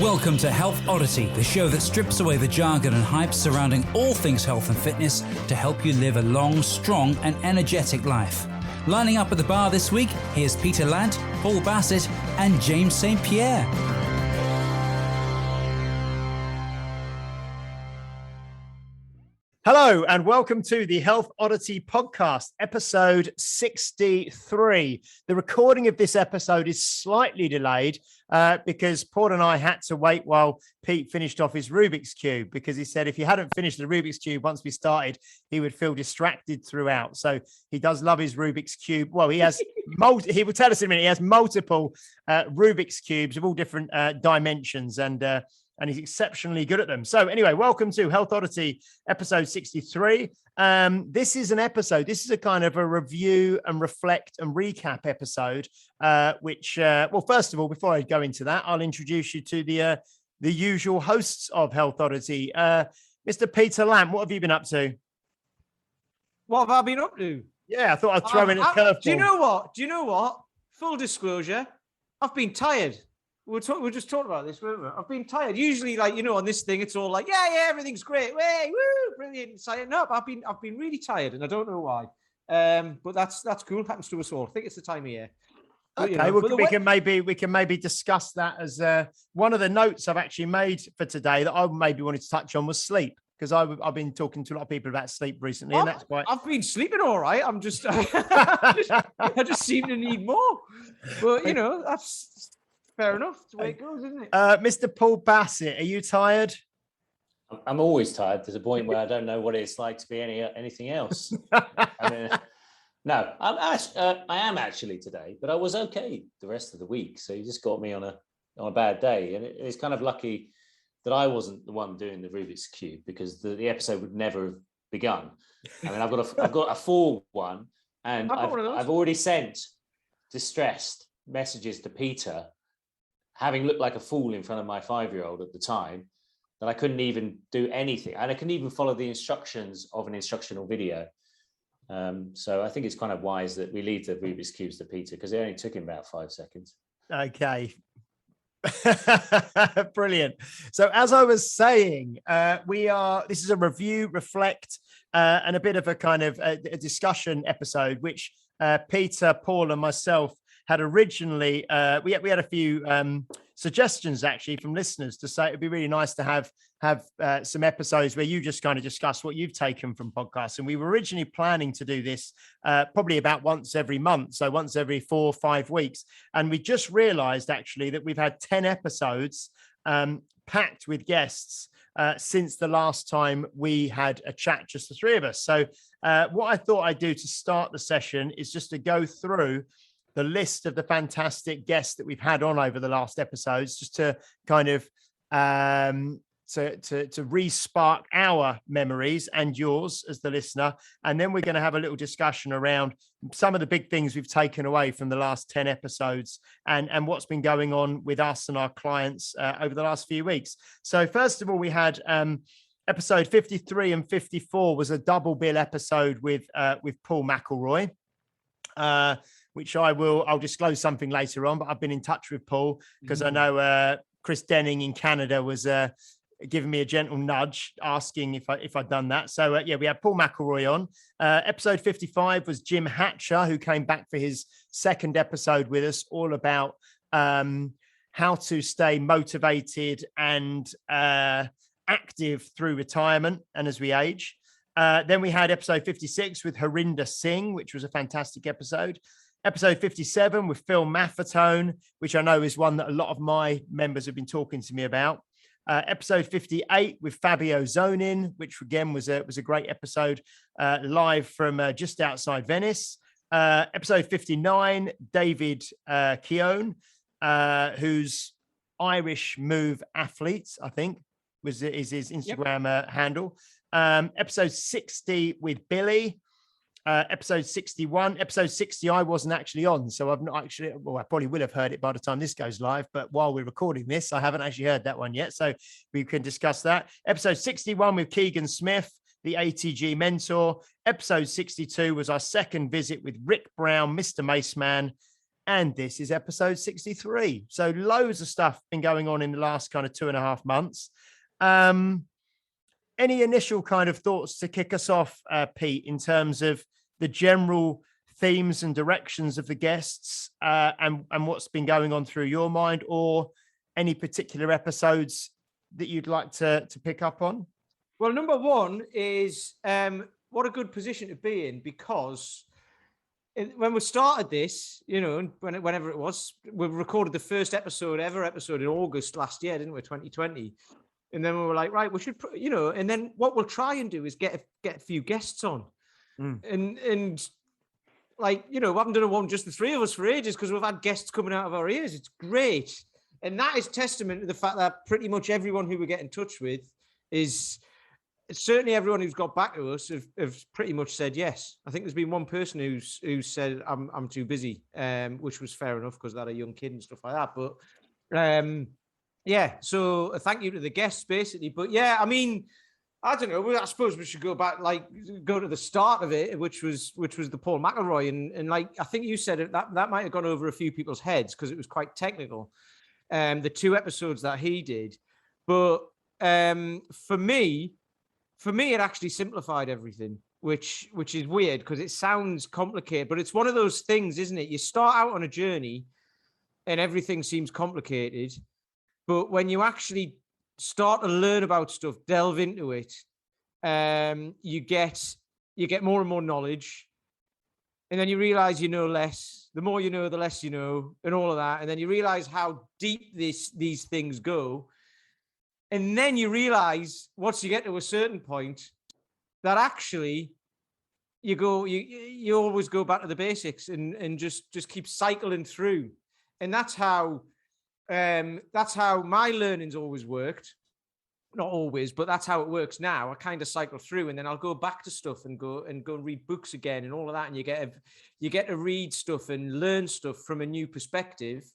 Welcome to Health Oddity, the show that strips away the jargon and hype surrounding all things health and fitness to help you live a long, strong and energetic life. Lining up at the bar this week, here's Peter Lant, Paul Bassett and James St. Pierre. Hello and welcome to the Health Oddity podcast, episode 63. The recording of this episode is slightly delayed because Paul and I had to wait while Pete finished off his Rubik's Cube, because he said if he hadn't finished the Rubik's Cube once we started, he would feel distracted throughout. So he does love his Rubik's Cube. Well, he has, he will tell us in a minute, he has multiple Rubik's Cubes of all different dimensions and he's exceptionally good at them. So anyway, welcome to Health Oddity, episode 63. This is a kind of a review and reflect and recap episode, well, first of all, before I go into that, I'll introduce you to the usual hosts of Health Oddity. Mr. Peter Lamb, what have you been up to? What have I been up to? Yeah, I thought I'd throw in a curveball. Do you know what? Full disclosure, I've been tired. We were just talking about this, weren't we? I've been tired. Usually, on this thing, it's all like, yeah, everything's great. Way, woo, brilliant. No, I've been really tired, and I don't know why. But that's cool. Happens to us all. I think it's the time of year. But, okay, we can maybe discuss that as one of the notes I've actually made for today that I maybe wanted to touch on was sleep, because I've been talking to a lot of people about sleep recently, and that's quite. I've been sleeping all right. I'm just I just seem to need more. But that's. Fair enough. That's the way it goes, isn't it? Mr. Paul Bassett, are you tired? I'm always tired to the point where I don't know what it's like to be anything else. No, I am actually today, but I was okay the rest of the week. So you just got me on a bad day, and it's kind of lucky that I wasn't the one doing the Rubik's Cube, because the episode would never have begun. I mean, I've got a full one, and I've already sent distressed messages to Peter, having looked like a fool in front of my 5-year-old at the time, that I couldn't even do anything. And I couldn't even follow the instructions of an instructional video. So I think it's kind of wise that we leave the Rubik's Cubes to Peter, because it only took him about 5 seconds. Okay. Brilliant. So as I was saying, this is a review, reflect, and a bit of a kind of a discussion episode, which Peter, Paul and myself had originally, we had a few suggestions actually from listeners to say it'd be really nice to have some episodes where you just kind of discuss what you've taken from podcasts. And we were originally planning to do this probably about once every month, so once every 4 or 5 weeks. And we just realized actually that we've had 10 episodes packed with guests since the last time we had a chat, just the three of us. So what I thought I'd do to start the session is just to go through the list of the fantastic guests that we've had on over the last episodes, just to kind of to re-spark our memories and yours as the listener. And then we're going to have a little discussion around some of the big things we've taken away from the last 10 episodes and what's been going on with us and our clients over the last few weeks. So first of all, we had episode 53 and 54 was a double bill episode with Paul McElroy. Which I'll disclose something later on, but I've been in touch with Paul because I know Chris Denning in Canada was giving me a gentle nudge, asking if I'd done that. So we had Paul McElroy on. Episode 55 was Jim Hatcher, who came back for his second episode with us, all about how to stay motivated and active through retirement and as we age. Then we had episode 56 with Harinder Singh, which was a fantastic episode. Episode 57 with Phil Maffetone, which I know is one that a lot of my members have been talking to me about. Episode 58 with Fabio Zonin, which again was a great episode, live from just outside Venice. Episode 59, David Keown, who's Irish Move Athlete, I think, is his Instagram handle. Episode 60 with Billy. Episode 61, episode 60, I wasn't actually on. So I've not actually, well, I probably will have heard it by the time this goes live, but while we're recording this, I haven't actually heard that one yet. So we can discuss that. Episode 61 with Keegan Smith, the ATG mentor. Episode 62 was our second visit with Rick Brown, Mr. Maceman. and this is episode 63. So loads of stuff been going on in the last kind of 2.5 months. Any initial kind of thoughts to kick us off, Pete, in terms of the general themes and directions of the guests, and what's been going on through your mind, or any particular episodes that you'd like to pick up on? Well, number one is what a good position to be in, because when we started this, whenever it was, we recorded the first episode in August last year, didn't we? 2020. And then we were like, right, we should, and then what we'll try and do is get a few guests on. And like, we haven't done one just the three of us for ages, because we've had guests coming out of our ears. It's great. And that is testament to the fact that pretty much everyone who we get in touch with is, certainly everyone who's got back to us have pretty much said yes. I think there's been one person who said I'm too busy, which was fair enough because they had a young kid and stuff like that. But yeah, so thank you to the guests basically. But yeah, I mean, I don't know. I suppose we should go to the start of it, which was the Paul McElroy, and like I think you said it, that might have gone over a few people's heads because it was quite technical. The 2 episodes that he did, but for me, it actually simplified everything, which is weird because it sounds complicated, but it's one of those things, isn't it? You start out on a journey and everything seems complicated, but when you actually start to learn about stuff, delve into it, you get more and more knowledge, and then you realize you know less. The more you know, the less you know, and all of that, and then you realize how deep these things go. And then you realize, once you get to a certain point, that actually you always go back to the basics and just keep cycling through. And that's how my learning's always worked. Not always, but that's how it works now. I kind of cycle through, and then I'll go back to stuff and go read books again and all of that. And you get to read stuff and learn stuff from a new perspective.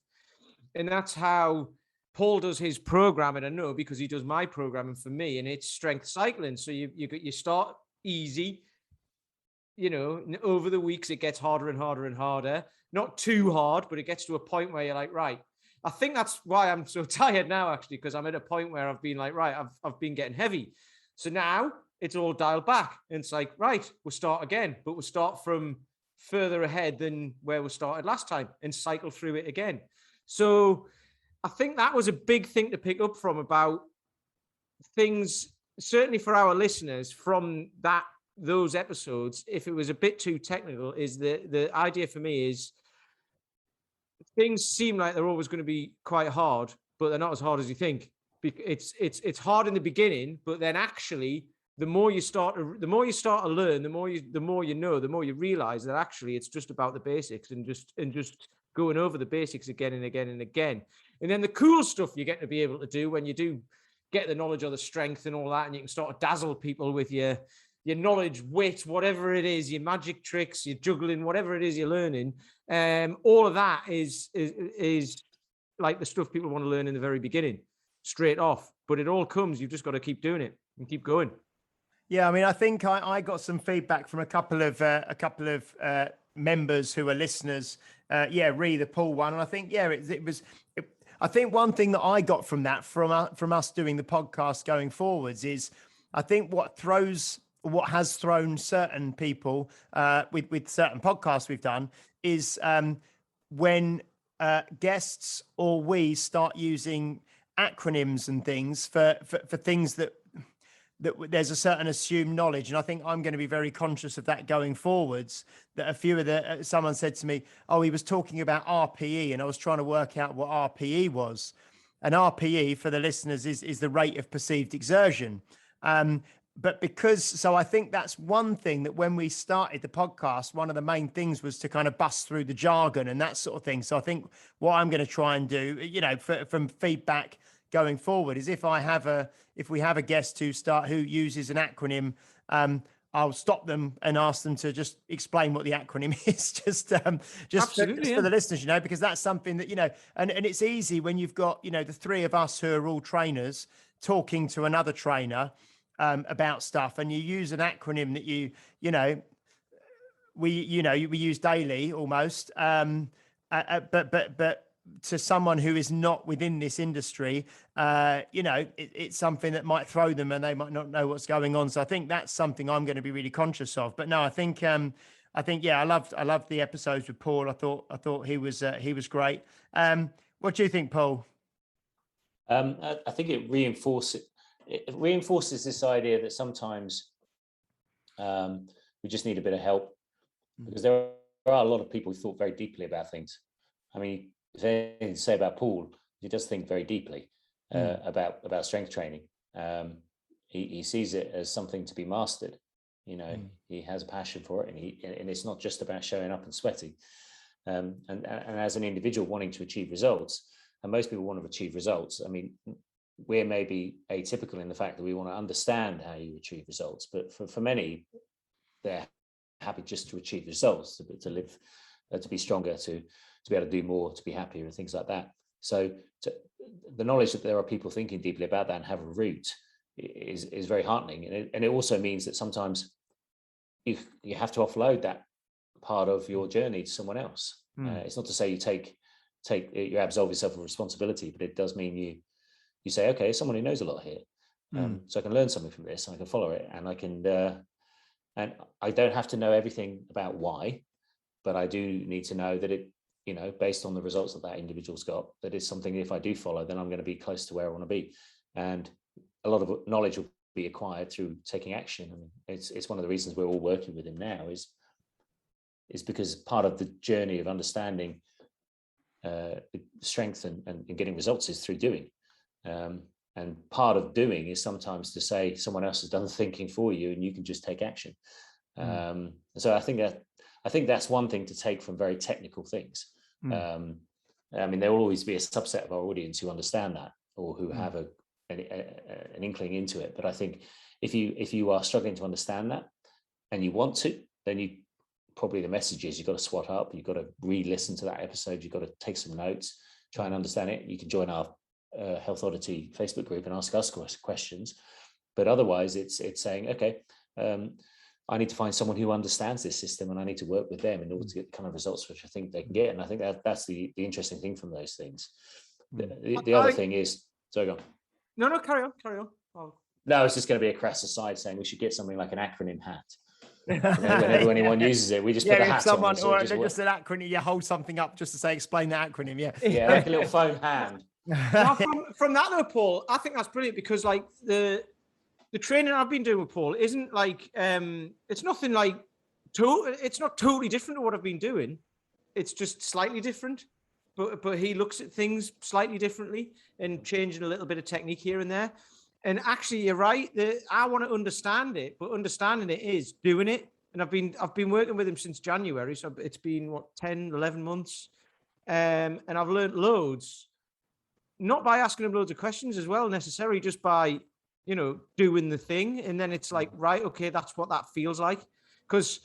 And that's how Paul does his programming, I know, because he does my programming for me, and it's strength cycling. So you start easy, over the weeks it gets harder and harder and harder. Not too hard, but it gets to a point where you're like, right. I think that's why I'm so tired now, actually, because I'm at a point where I've been like, right, I've been getting heavy. So now it's all dialed back, and it's like, right, we'll start again, but we'll start from further ahead than where we started last time and cycle through it again. So I think that was a big thing to pick up from about things, certainly for our listeners from those episodes. If it was a bit too technical, is the idea for me is things seem like they're always going to be quite hard, but they're not as hard as you think. It's hard in the beginning, but then actually the more you start to learn, the more you know, the more you realize that actually it's just about the basics and just going over the basics again and again and again. And then the cool stuff you get to be able to do when you do get the knowledge of the strength and all that, and you can start to dazzle people with your knowledge, wit, whatever it is, your magic tricks, your juggling, whatever it is you're learning. All of that is like the stuff people want to learn in the very beginning, straight off. But it all comes. You've just got to keep doing it and keep going. Yeah, I mean, I think I got some feedback from a couple of members who are listeners. The Paul one, and I think I think one thing that I got from that from us doing the podcast going forwards is, I think what has thrown certain people with certain podcasts we've done is when guests or we start using acronyms and things for things that there's a certain assumed knowledge. And I think I'm going to be very conscious of that going forwards. That a few of someone said to me, oh, he was talking about RPE, and I was trying to work out what RPE was. And RPE, for the listeners, is the rate of perceived exertion. But so I think that's one thing that when we started the podcast, one of the main things was to kind of bust through the jargon and that sort of thing. So I think what I'm going to try and do, from feedback going forward, is if we have a guest who uses an acronym, I'll stop them and ask them to just explain what the acronym is, just for the listeners, because that's something that, and it's easy when you've got, the three of us who are all trainers talking to another trainer about stuff, and you use an acronym that we use daily almost. but to someone who is not within this industry, it's something that might throw them and they might not know what's going on. So I think that's something I'm going to be really conscious of. But no, I think yeah, I loved the episodes with Paul. I thought he was great. What do you think, Paul? I think it reinforces this idea that sometimes we just need a bit of help, because there are a lot of people who thought very deeply about things. I mean, if anything to say about Paul, he does think very deeply about strength training. He sees it as something to be mastered. He has a passion for it, and it's not just about showing up and sweating. And as an individual wanting to achieve results, and most people want to achieve results. I mean, we're maybe atypical in the fact that we want to understand how you achieve results, but for many, they're happy just to achieve results, to live, to be stronger, to be able to do more, to be happier, and things like that. So the knowledge that there are people thinking deeply about that and have a root is very heartening, and it also means that sometimes you have to offload that part of your journey to someone else. It's not to say you absolve yourself of responsibility, but it does mean you say, okay, someone who knows a lot here, so I can learn something from this, and I can follow it, and I can and I don't have to know everything about why, but I do need to know that it, based on the results that individual's got, that is something, if I do follow, then I'm going to be close to where I want to be. And a lot of knowledge will be acquired through taking action. I mean, it's one of the reasons we're all working with him now is because part of the journey of understanding strength and getting results is through doing. And part of doing is sometimes to say someone else has done the thinking for you and you can just take action. So I think that's one thing to take from very technical things. I mean, there will always be a subset of our audience who understand that, or who have an inkling into it. But I think if you are struggling to understand that and you want to, then probably the message is you've got to swat up, you've got to re-listen to that episode, you've got to take some notes, try and understand it. You can join our Health Oddity Facebook group and ask us questions. But otherwise, it's saying, okay, I need to find someone who understands this system, and I need to work with them in order to get the kind of results which I think they can get. And I think that's the interesting thing from those things. The other thing is, sorry, go on. No, carry on. No, it's just going to be a crass aside saying we should get something like an acronym hat. Whenever anyone uses it, we just put a hat on. So or just an acronym. You hold something up just to say, explain the acronym. Yeah, like a little phone hand. Now, from that though, Paul, I think that's brilliant, because like the training I've been doing with Paul isn't like it's nothing like it's not totally different to what I've been doing. It's just slightly different, but he looks at things slightly differently and changing a little bit of technique here and there. And actually, you're right. I want to understand it, but understanding it is doing it. And I've been working with him since January, so it's been 10, 11 months, and I've learned loads. Not by asking him loads of questions as well, necessarily, just by doing the thing. And then it's like, right, okay, that's what that feels like. Because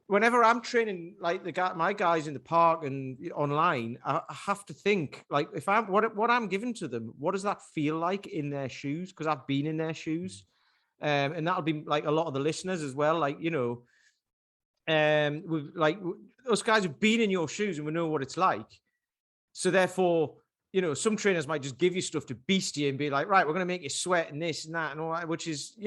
whenever I'm training like my guys in the park and online, I have to think like, if I'm what I'm giving to them, what does that feel like in their shoes? Because I've been in their shoes, and that'll be like a lot of the listeners as well. Like those guys have been in your shoes and we know what it's like. So therefore, some trainers might just give you stuff to beast you and be like, right, we're going to make you sweat and this and that and all that, which is,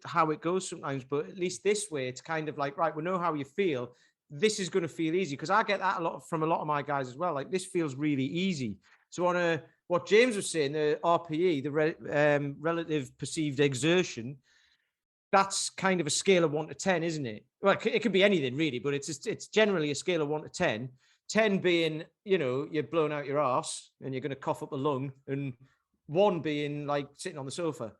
how it goes sometimes. But at least this way, it's kind of like, right, we know how you feel. This is going to feel easy. Because I get that from a lot of my guys as well. Like, this feels really easy. So on what James was saying, the RPE, the relative perceived exertion, that's kind of a scale of 1 to 10, isn't it? Well, it could be anything really, but it's generally a scale of 1 to 10. 10 being, you're blowing out your arse and you're going to cough up a lung, and 1 being like sitting on the sofa.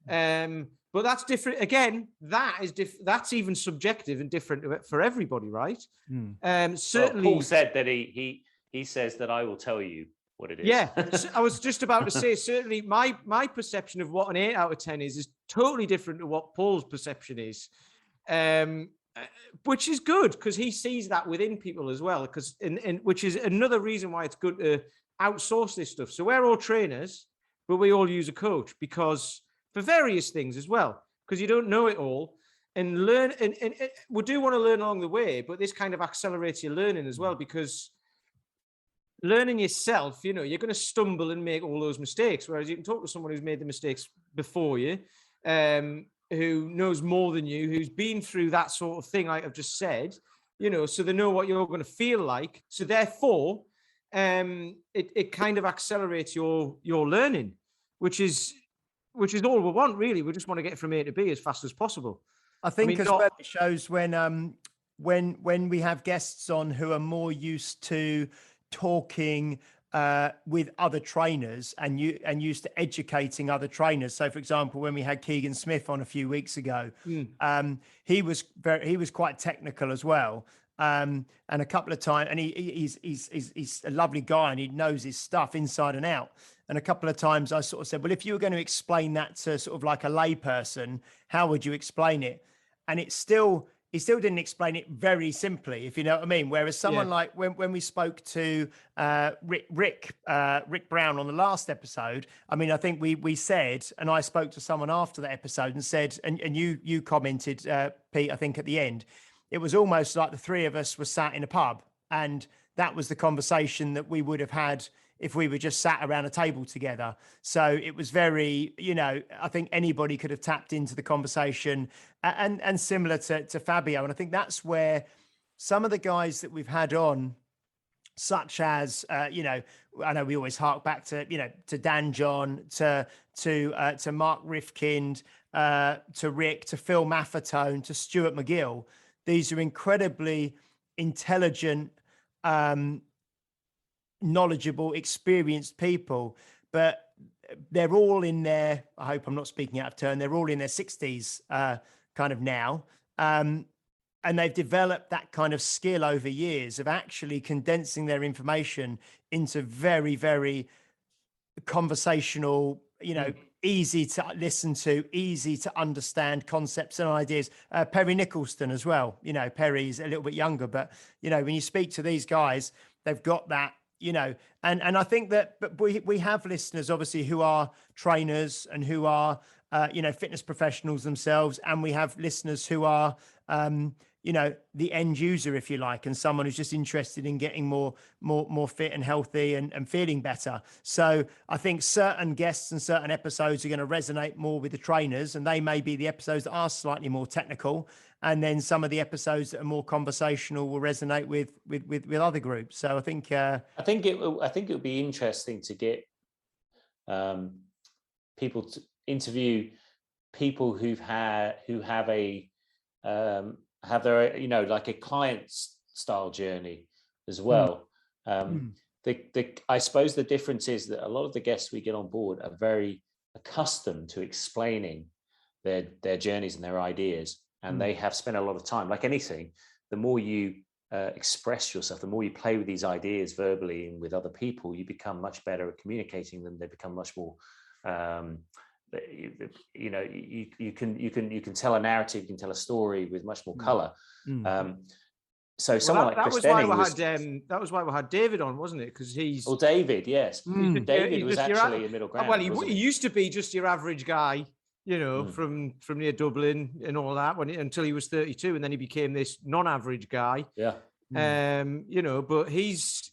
But that's different. Again, that's even subjective and different for everybody, right? Certainly. Well, Paul said that he says that I will tell you what it is. Yeah, I was just about to say, certainly my perception of what an 8 out of 10 is totally different to what Paul's perception is. Which is good, because he sees that within people as well, because which is another reason why it's good to outsource this stuff. So we're all trainers, but we all use a coach, because for various things as well, because you don't know it all, and learn and we do want to learn along the way, but this kind of accelerates your learning as well, because learning yourself, you're going to stumble and make all those mistakes. Whereas you can talk to someone who's made the mistakes before you, who knows more than you, who's been through that sort of thing, like I've just said, so they know what you're going to feel like. So therefore, it kind of accelerates your learning, which is all we want, really. We just want to get from A to B as fast as possible. I think well, it shows when we have guests on who are more used to talking with other trainers and used to educating other trainers. So, for example, when we had Keegan Smith on a few weeks ago, he was quite technical as well. And a couple of times, and he's a lovely guy and he knows his stuff inside and out. And a couple of times I sort of said, well, if you were going to explain that to sort of like a lay person, how would you explain it? And he still didn't explain it very simply, if you know what I mean. Whereas someone like when we spoke to Rick Brown on the last episode, I mean, I think we said, and I spoke to someone after that episode and said, and you commented, Pete, I think at the end, it was almost like the three of us were sat in a pub, and that was the conversation that we would have had if we were just sat around a table together. So it was very, I think anybody could have tapped into the conversation, and similar to Fabio. And I think that's where some of the guys that we've had on, such as, I know we always hark back to, to Dan John, to Mark Rifkind, to Rick, to Phil Maffetone, to Stuart McGill. These are incredibly intelligent, knowledgeable, experienced people, but they're all in their, I hope I'm not speaking out of turn, they're all in their 60s kind of now. And they've developed that kind of skill over years of actually condensing their information into very, very conversational, easy to listen to, easy to understand concepts and ideas. Perry Nicholson as well. Perry's a little bit younger, but, when you speak to these guys, they've got that, and I think that, but we have listeners obviously who are trainers and who are, fitness professionals themselves. And we have listeners who are, the end user, if you like, and someone who's just interested in getting more fit and healthy and feeling better. So I think certain guests and certain episodes are going to resonate more with the trainers, and they may be the episodes that are slightly more technical. And then some of the episodes that are more conversational will resonate with other groups. So I think it would be interesting to get people to interview people who have their, like a client style journey as well. I suppose the difference is that a lot of the guests we get on board are very accustomed to explaining their journeys and their ideas. And they have spent a lot of time, like anything, the more you express yourself, the more you play with these ideas verbally and with other people, you become much better at communicating them. They become much more, you can tell a narrative, you can tell a story with much more color. So someone like Chris Denning that was why we had David on, wasn't it? Because he's David, yes, David was actually a middle ground. Well, he used to be just your average guy, from near Dublin and all that until he was 32, and then he became this non-average guy. Yeah. But he's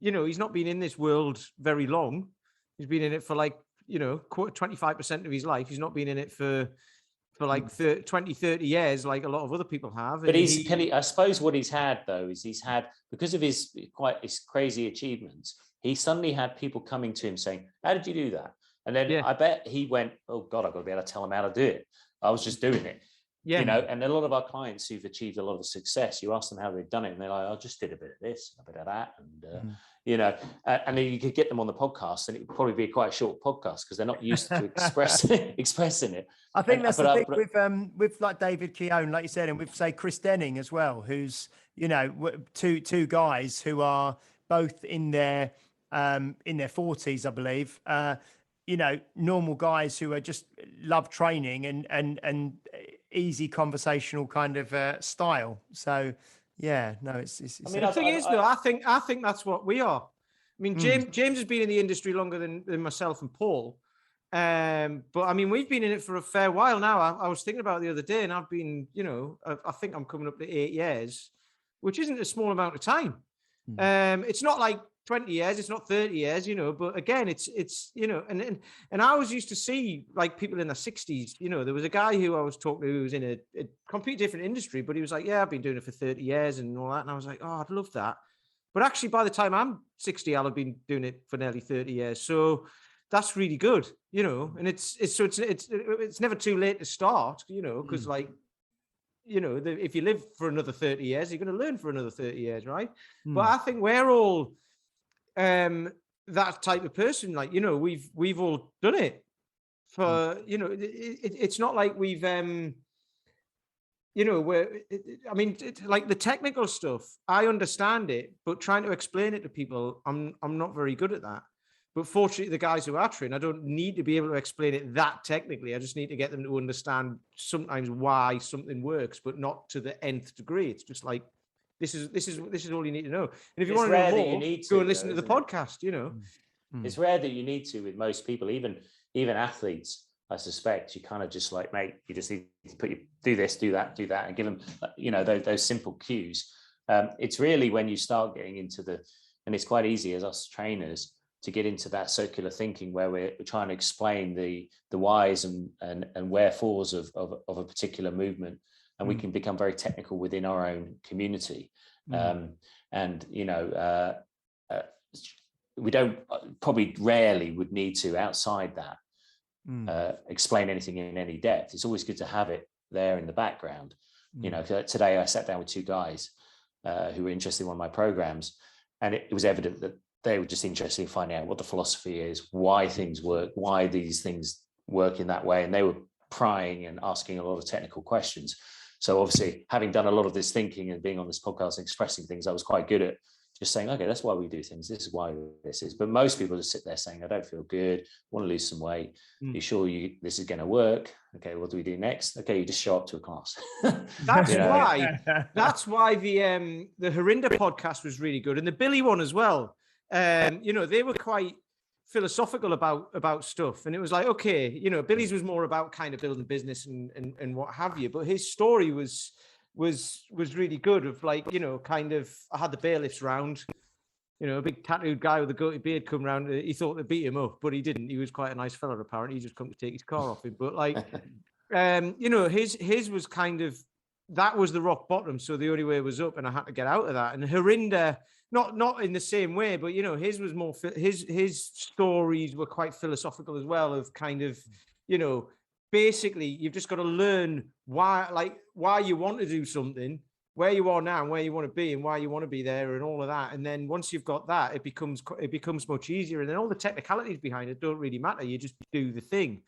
not been in this world very long. He's been in it for 25% of his life. He's not been in it for 20, 30 years, like a lot of other people have. But I suppose what he's had though is because of his crazy achievements, he suddenly had people coming to him saying, "How did you do that?" And then I bet he went, "Oh God, I've got to be able to tell him how to do it. I was just doing it." Yeah. And a lot of our clients who've achieved a lot of success, you ask them how they've done it, and they're like, "I just did a bit of this, a bit of that," and and then you could get them on the podcast, and it would probably be quite a short podcast because they're not used to expressing it. I think that's the thing with like David Keown, like you said, and with say Chris Denning as well, who's two guys who are both in their 40s, I believe. Normal guys who are just love training and easy conversational kind of style. So yeah, no, it's I mean, the thing is though, I think that's what we are. I mean, James has been in the industry longer than myself and Paul. But I mean, we've been in it for a fair while now. I was thinking about it the other day, and I've been, I think I'm coming up to 8 years, which isn't a small amount of time. It's not like 20 years, it's not 30 years, you know, but again, it's, you know, and I always used to see like people in their 60s, you know, there was a guy who I was talking to who was in a completely different industry, but he was like, yeah, I've been doing it for 30 years and all that. And I was like, oh, I'd love that. But actually, by the time I'm 60, I'll have been doing it for nearly 30 years. So that's really good, you know, and it's never too late to start, you know, because like, you know, if you live for another 30 years, you're going to learn for another 30 years, right? But I think we're all that type of person. Like, you know, we've all done it for, you know, it's not like we've, you know, like the technical stuff, I understand it, but trying to explain it to people, I'm not very good at that. But fortunately, the guys who are trained, I don't need to be able to explain it that technically. I just need to get them to understand sometimes why something works, but not to the nth degree. It's just like, this is all you need to know. And if you want to know more, go and listen to the podcast, you know. It's rare that you need to with most people, even athletes. I suspect you kind of just like, mate, you just need to do this, do that, and give them, you know, those simple cues. It's really when you start getting into and it's quite easy as us trainers to get into that circular thinking where we're trying to explain the whys and wherefores of a particular movement, and we can become very technical within our own community. And you know, we don't probably rarely would need to outside that explain anything in any depth. It's always good to have it there in the background. You know, today I sat down with two guys who were interested in one of my programs, and it was evident that they were just interested in finding out what the philosophy is, why things work, why these things work in that way. And they were prying and asking a lot of technical questions. So obviously, having done a lot of this thinking and being on this podcast and expressing things, I was quite good at just saying, okay, that's why we do things. This is why this is. But most people just sit there saying, I don't feel good, want to lose some weight. You sure this is going to work? Okay, what do we do next? Okay, you just show up to a class. That's why the Herinda podcast was really good. And the Billy one as well. You know, they were quite philosophical about stuff, and it was like, okay, you know, Billy's was more about kind of building business and what have you, but his story was really good. Of like, you know, kind of, I had the bailiffs round, you know, a big tattooed guy with a goatee beard come round. He thought they beat him up, but he didn't. He was quite a nice fella apparently. He just come to take his car off him. But like, you know, his was kind of, that was the rock bottom, so the only way was up, and I had to get out of that. And Herinda, not in the same way, but you know, his was more, his stories were quite philosophical as well, of kind of, you know, basically you've just got to learn why you want to do something, where you are now and where you want to be and why you want to be there and all of that. And then once you've got that, it becomes much easier. And then all the technicalities behind it don't really matter. You just do the thing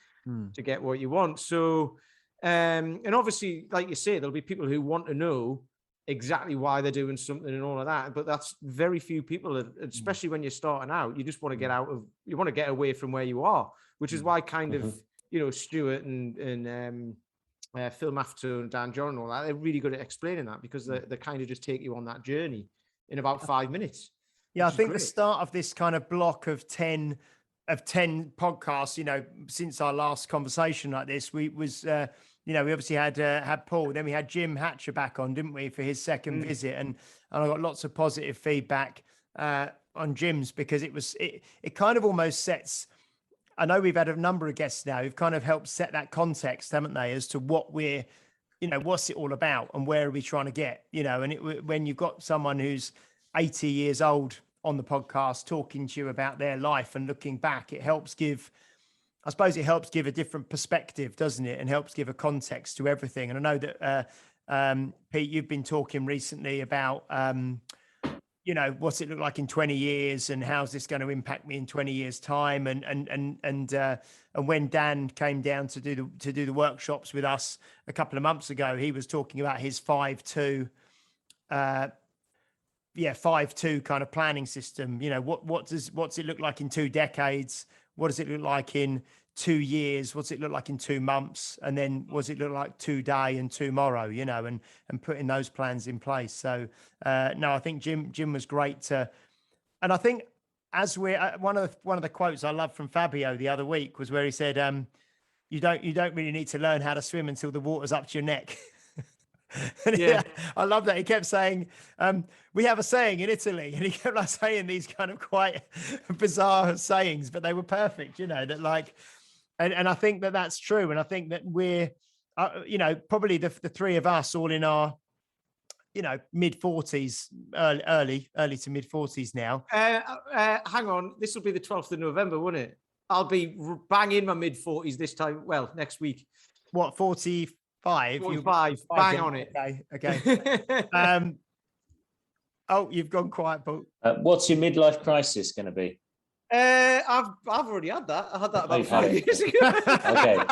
to get what you want. So, and obviously, like you say, there'll be people who want to know exactly why they're doing something and all of that, but that's very few people, especially when you're starting out. You just want to get away from where you are, which is why kind of, you know, Stuart and Phil Mafto and Dan John and all that, they're really good at explaining that, because they kind of just take you on that journey in about 5 minutes. Yeah, I think the start of this kind of block of 10 podcasts, you know, since our last conversation like this, you know, we obviously had Paul, then we had Jim Hatcher back on, didn't we, for his second visit, and I got lots of positive feedback on Jim's, because it kind of almost sets. I know we've had a number of guests now who've kind of helped set that context, haven't they, as to what we're, you know, what's it all about and where are we trying to get, you know. And when you've got someone who's 80 years old on the podcast talking to you about their life and looking back, it helps give a different perspective, doesn't it? And helps give a context to everything. And I know that, Pete, you've been talking recently about, you know, what's it look like in 20 years and how's this going to impact me in 20 years time? And when Dan came down to do the workshops with us a couple of months ago, he was talking about his 5-2 kind of planning system. You know, what's it look like in 2 decades? What does it look like in 2 years? What's it look like in 2 months? And then what's it look like today and tomorrow, you know, and putting those plans in place. So, no, I think Jim was great. And I think as we're one of the quotes I loved from Fabio the other week was where he said, you don't really need to learn how to swim until the water's up to your neck. And Yeah. I love that. He kept saying, we have a saying in Italy, and he kept like saying these kind of quite bizarre sayings, but they were perfect, that like, and I think that that's true. And I think that we're, probably the three of us all in our, mid 40s, early to mid 40s now. Hang on, this will be the 12th of November, won't it? I'll be bang in my mid 40s this time. Well, next week. What, 45? 45, bang on it. Okay. Oh, you've gone quiet, Paul. What's your midlife crisis going to be? I've already had that. I had that about 5 years ago. Okay.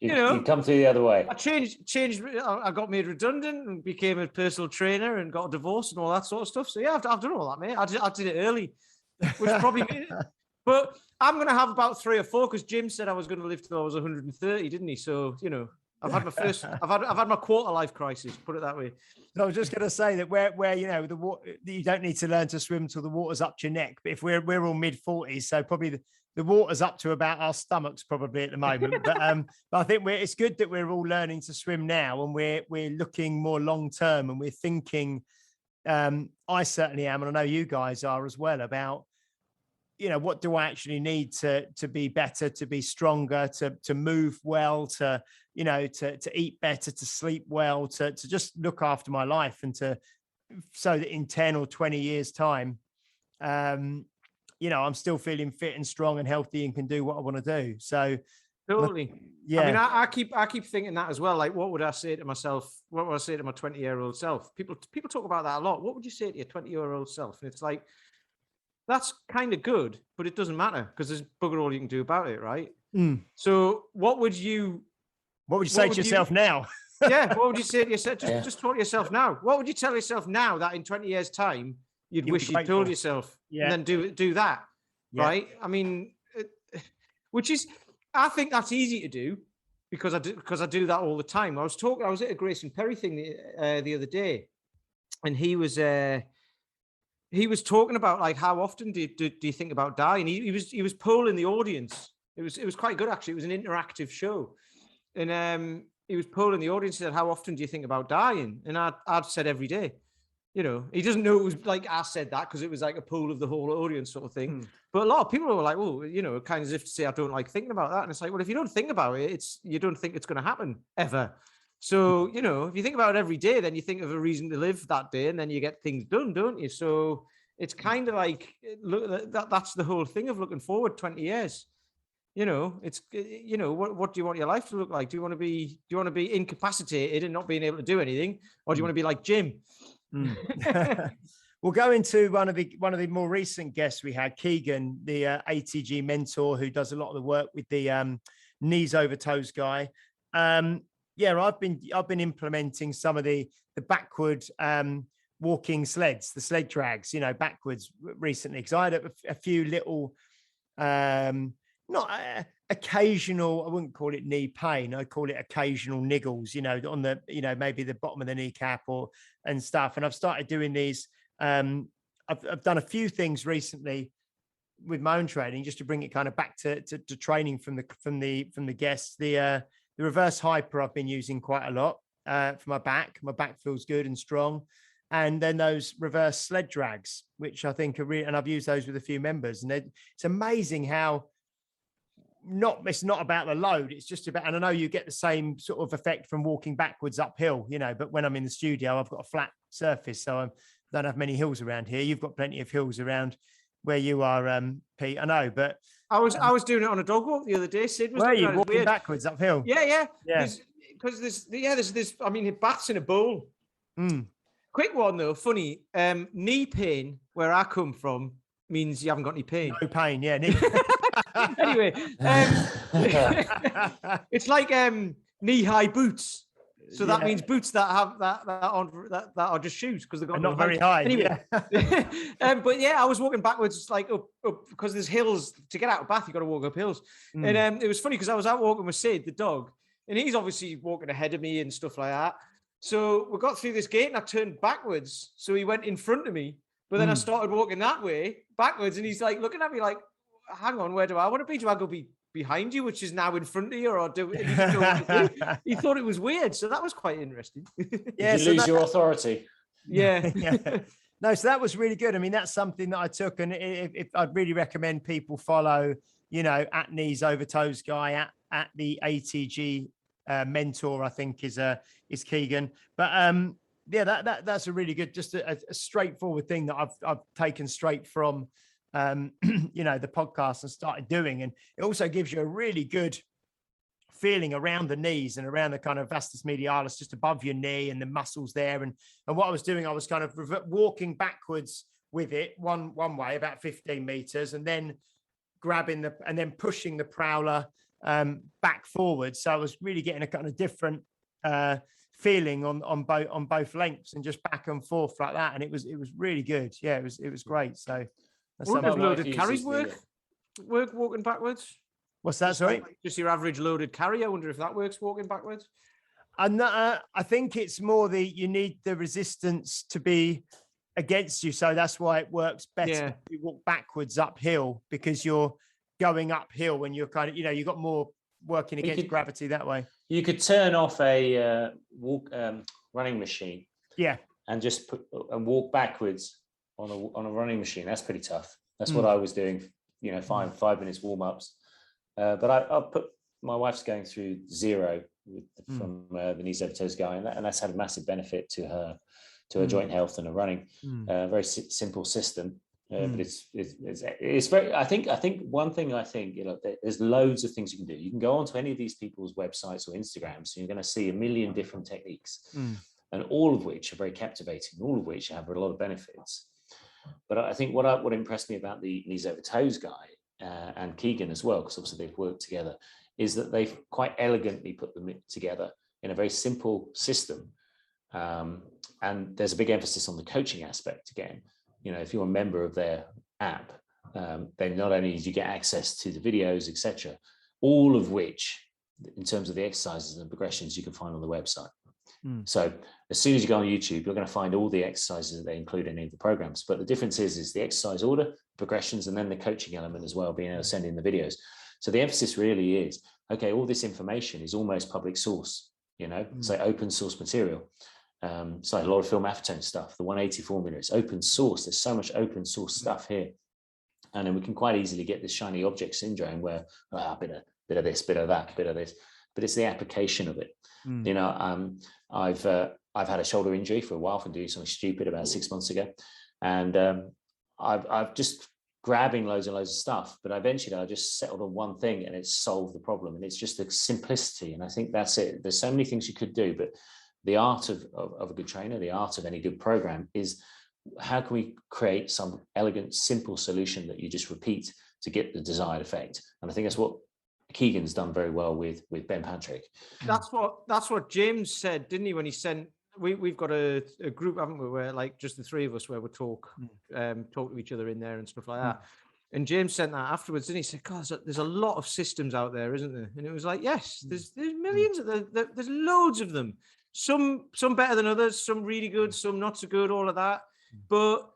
You come through the other way. I changed. I got made redundant and became a personal trainer and got a divorce and all that sort of stuff. So yeah, I've done all that, mate. I did it early, which probably made it. But I'm going to have about 3 or 4 because Jim said I was going to live till I was 130, didn't he? So I've had my first. I've had my quarter life crisis. Put it that way. So I was just going to say that where the water, you don't need to learn to swim till the water's up to your neck. But if we're all mid 40s, so probably the water's up to about our stomachs probably at the moment. But I think it's good that we're all learning to swim now, and we're looking more long term, and we're thinking. I certainly am, and I know you guys are as well, about what do I actually need to be better, to be stronger, to move well, to eat better, to sleep well, to just look after my life, and so that in 10 or 20 years time, I'm still feeling fit and strong and healthy and can do what I want to do. So totally. Yeah. I mean, I keep thinking that as well. Like, what would I say to myself? What would I say to my 20-year-old self? People talk about that a lot. What would you say to your 20-year-old self? And it's like, that's kind of good, but it doesn't matter because there's bugger all you can do about it, right? Mm. So what would you say to yourself now? Yeah, what would you say to yourself? Just talk to yourself now. What would you tell yourself now that in 20 years' time you'd wish you'd told yourself? Yeah. And then do that, right? I mean, I think that's easy to do because I do that all the time. I was at a Grayson Perry thing the other day, and he was talking about like how often do you think about dying? He was polling the audience. It was quite good actually. It was an interactive show, and he was polling the audience. He said, "How often do you think about dying?" And I'd said every day. He doesn't know it was like I said that because it was like a poll of the whole audience sort of thing. But a lot of people were like, "Oh, kind of as if to say I don't like thinking about that." And it's like, well, if you don't think about it, you don't think it's going to happen ever. So, if you think about it every day, then you think of a reason to live that day, and then you get things done, don't you? So it's kind of like, look, that's the whole thing of looking forward 20 years. It's, what do you want your life to look like? Do you want to be incapacitated and not being able to do anything? Or do you want to be like Jim? We'll go into one of the more recent guests we had, Keegan, the ATG mentor who does a lot of the work with the knees over toes guy. I've been implementing some of the backward walking sleds, the sled drags, backwards recently, because I had a few little, not occasional, I wouldn't call it knee pain, I'd call it occasional niggles, on the, maybe the bottom of the kneecap and stuff. And I've started doing these. I've done a few things recently with my own training just to bring it kind of back to training from the guests. The reverse hyper I've been using quite a lot for my back. My back feels good and strong. And then those reverse sled drags, which I think are and I've used those with a few members. And it's amazing how it's not about the load. It's just about, and I know you get the same sort of effect from walking backwards uphill, but when I'm in the studio, I've got a flat surface. So I don't have many hills around here. You've got plenty of hills around where you are, Pete. I know, but I was doing it on a dog walk the other day. Sid was walking backwards uphill. Yeah. Because there's I mean, bats in a bowl. Quick one though, funny. Knee pain where I come from means you haven't got any pain. No pain, yeah. Anyway, it's like knee-high boots. So that means boots that have that are just shoes because they've got not very high. Anyway, but yeah, I was walking backwards like up because there's hills to get out of Bath. You got to walk up hills, and it was funny because I was out walking with Sid, the dog, and he's obviously walking ahead of me and stuff like that. So we got through this gate and I turned backwards, so he went in front of me. But then I started walking that way backwards, and he's like looking at me like, "Hang on, where do I want to be? Do I go be behind you, which is now in front of you, or do and he didn't know what to do. He thought it was weird, so that was quite interesting. Yeah, Did you lose your authority? Yeah. No, so that was really good. I mean, that's something that I took, and if I'd really recommend people follow, at Knees Over Toes guy, at the ATG mentor, I think is Keegan. But yeah, that's a really good, just a straightforward thing that I've taken straight from the podcast and started doing, and it also gives you a really good feeling around the knees and around the kind of vastus medialis, just above your knee and the muscles there. And what I was doing, I was kind of walking backwards with it one way, about 15 meters, and then grabbing and then pushing the prowler back forward. So I was really getting a kind of different feeling on both lengths, and just back and forth like that. And it was really good. Yeah, it was great. So that's Would something. loaded carries work walking backwards? What's that? Sorry? Just your average loaded carry. I wonder if that works walking backwards. I think it's more you need the resistance to be against you. So that's why it works better. Yeah. You walk backwards uphill, because you're going uphill when you're kind of, you've got more working against gravity that way. You could turn off a running machine. Yeah. And just walk backwards on a running machine. That's pretty tough. That's what I was doing, 5 minutes warm-ups. But I'll put, my wife's going through zero from the Knees Over Toes guy, and that's had a massive benefit to her joint health and her running. Very simple system, but it's very. I think one thing there's loads of things you can do. You can go onto any of these people's websites or Instagrams, and you're going to see a million different techniques, and all of which are very captivating, all of which have a lot of benefits. But I think what impressed me about the Knees Over Toes guy, and Keegan as well, because obviously they've worked together, is that they've quite elegantly put them together in a very simple system. And there's a big emphasis on the coaching aspect again. If you're a member of their app, then not only do you get access to the videos, etc., all of which, in terms of the exercises and progressions, you can find on the website. So as soon as you go on YouTube, you're going to find all the exercises that they include in any of the programs. But the difference is the exercise order, progressions, and then the coaching element as well, being able to send in the videos. So the emphasis really is, okay, all this information is almost public source, so open source material. So a lot of Phil Maffetone stuff, the 180 formula, it's open source. There's so much open source stuff here. And then we can quite easily get this shiny object syndrome where, a bit of this, bit of that, bit of this. But it's the application of it. I've had a shoulder injury for a while from doing something stupid about 6 months ago, and I've just grabbing loads and loads of stuff. But eventually, I just settled on one thing, and it's solved the problem. And it's just the simplicity. And I think that's it. There's so many things you could do, but the art of a good trainer, the art of any good program is how can we create some elegant, simple solution that you just repeat to get the desired effect. And I think that's what Keegan's done very well with Ben Patrick. That's what James said, didn't he? When he sent, we've got a group, haven't we? Where like just the three of us, where we talk to each other in there and stuff like that. And James sent that afterwards, didn't he? He said, "God, there's a lot of systems out there, isn't there?" And it was like, yes, there's millions of them. There's loads of them. Some better than others. Some really good. Some not so good. All of that, but.